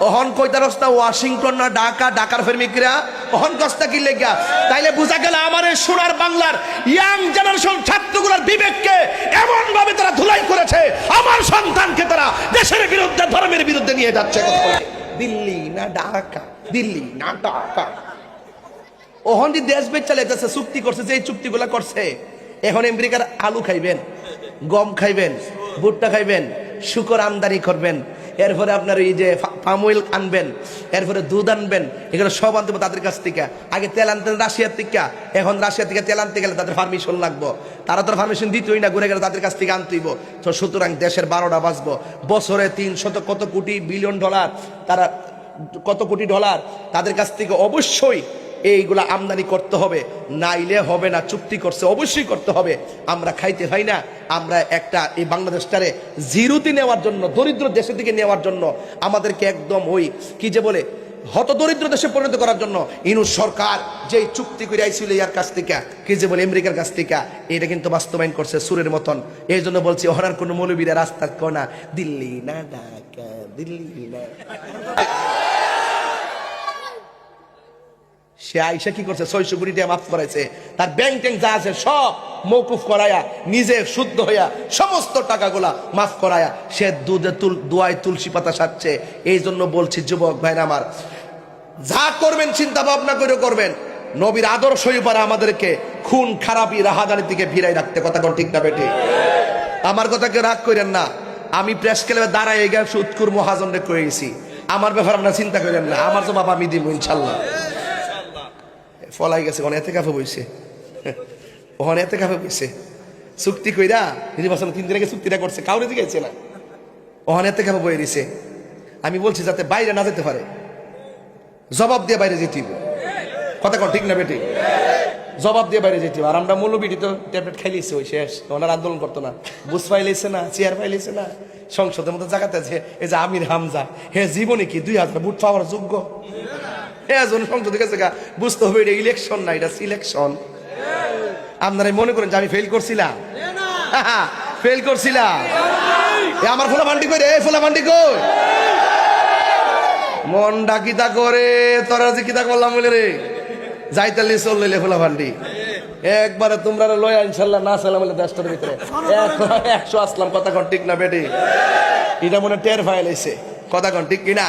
ওহন কইতা রাস্তা ওয়াশিংটন না ঢাকা, ঢাকার প্রেমিকরা ওহন কস্তা কি লেগা? তাইলে বুঝা গেল আমার এই সোনার বাংলার ইয়াং জেনারেশন ছাত্রগুলোর বিবেককে এমন ভাবে তারা ধুলাই করেছে, আমার সন্তানকে তারা দেশের বিরুদ্ধে, ধর্মের বিরুদ্ধে নিয়ে যাচ্ছে। দিল্লি না ঢাকা, দিল্লি না ঢাকা। ওহন যে দেশ বেচ চালাইতেছে, চুক্তি করছে, যে চুক্তিগুলা করছে, এখন আমেরিকার আলু খাইবেন, গম খাইবেন, ভুট্টা খাইবেন, শুকর আমদানি করবেন, এরপরে আপনার এই যে পাম অয়েল আনবেন, এরপরে দুধ আনবেন, এগুলো সব আনতে হবে তাদের কাছ থেকে। আগে তেল আনতেন রাশিয়ার থেকে, এখন রাশিয়া থেকে তেল আনতে গেলে তাদের পারমিশন লাগবো, তারা তো পারমিশন দিতই না, ঘুরে গেলে তাদের কাছ থেকে আনতেইব। তো সুতরাং দেশের 12টা বাঁচবো। বছরে 300 কত কোটি বিলিয়ন ডলার, তারা কত কোটি ডলার তাদের কাছ থেকে অবশ্যই এইগুলা আমদানি করতে হবে, নাইলে হবে না। চুক্তি করছে, অবশ্যই করতে হবে। আমরা খাইতে পাই না, আমরা একটা এই বাংলাদেশটারে জিরোতে নেওয়ার জন্য, দরিদ্র দেশের দিকে নেওয়ার জন্য, আমাদেরকে একদম ওই কি যে বলে হত দরিদ্র দেশে পরিণত করার জন্য ইউনূস সরকার যেই চুক্তি করে আইছিল ইয়ার কাছ থেকে, কি যে বলে আমেরিকার কাছ থেকে, এটা কিন্তু বাস্তবায়ন করছে সুরের মতন। এই জন্য বলছি ওনার কোনো মৌলবীরা রাস্তার কোনা দিল্লি না ঢাকা, দিল্লি না। সে আইসা কি করছে, 600 কোটি টাকা মাফ করাইছে, তার ব্যাংক ট্যাঙ্ক যা আছে সব মৌকুফ করায়া, নিজে শুদ্ধ হইয়া সমস্ত টাকাগুলা মাফ করায়া সে দোয়ায় তুলসী পাতা সাজছে। এই জন্য বলছি যুবক ভাইরা আমার, যা করবেন চিন্তা ভাবনা করে করবেন, নবীর আদর্শই পারে আমাদেরকে খুন খারাপি রাহাজানির দিকে ভিড়াই রাখতে। কথা কোন ঠিক না বেটি? আমার কথাকে রাগ করেন না, আমি প্রেস ক্লাবে দাঁড়ায় গিয়ে উৎকুর মহাজনরে কয়ে গেছি, আমার ব্যাপার আপনারা চিন্তা করেন না, আমার জবাব আমি দিব ইনশাল্লাহ। ফলাই গেছে, অনেক কাফে বইছে, অনেক কাফে বইছে, চুক্তি কইরা নির্বাচন 3 দিন আগে চুক্তিটা করছে, কাউরে দিয়েছে না, অনেক কাফে বয়ে দিছে। আমি বলছি যাতে বাইরে না যেতে পারে, জবাব দিয়ে বাইরে যেতে হবে। কথা কন ঠিক না বেটি? জবাব দিয়ে বাইরে যেতে হবে। আর আমরা মৌলবীটি তো ট্যাবলেট খাইলেছে, ওই শেষ, ওনার আন্দোলন করতো না, বুঝ পাইলেছে না, চেয়ার পাইলেছে না, সংসদের মতো জায়গাতে আছে। এই যে আমির হামজা, হে জীবনে কি 2000 ভোট পাওয়ার যোগ্য? সংসদে গেছে, বুঝতে হবে এটা ইলেকশন না, এটা সিলেকশন। আপনারা মনে করেন যে আমি ফেল করছিলাম? ফেল করছিলাম? আমার ফোলা ভান্ডি কই রে, ফোলা ভান্ডি কই? মন ডাকিতা করে তোরা যে কিতা করলাম বলে রে, যাইতালি চল লইলে ফোলা ভান্ডি একবারে তোমরা লয়া ইনশাল্লাহ না সালাম বলে 10টার ভিতরে 100 আসলাম। কথা কন ঠিক না বেটি? এটা মনে টের ফাইল হয়েছে। কথা কন ঠিক কিনা?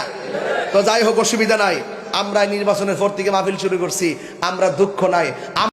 তো যাই হোক, অসুবিধা নাই, আমরা নির্বাচনের পর থেকে মাহফিল শুরু করছি, আমরা দুঃখ নাই।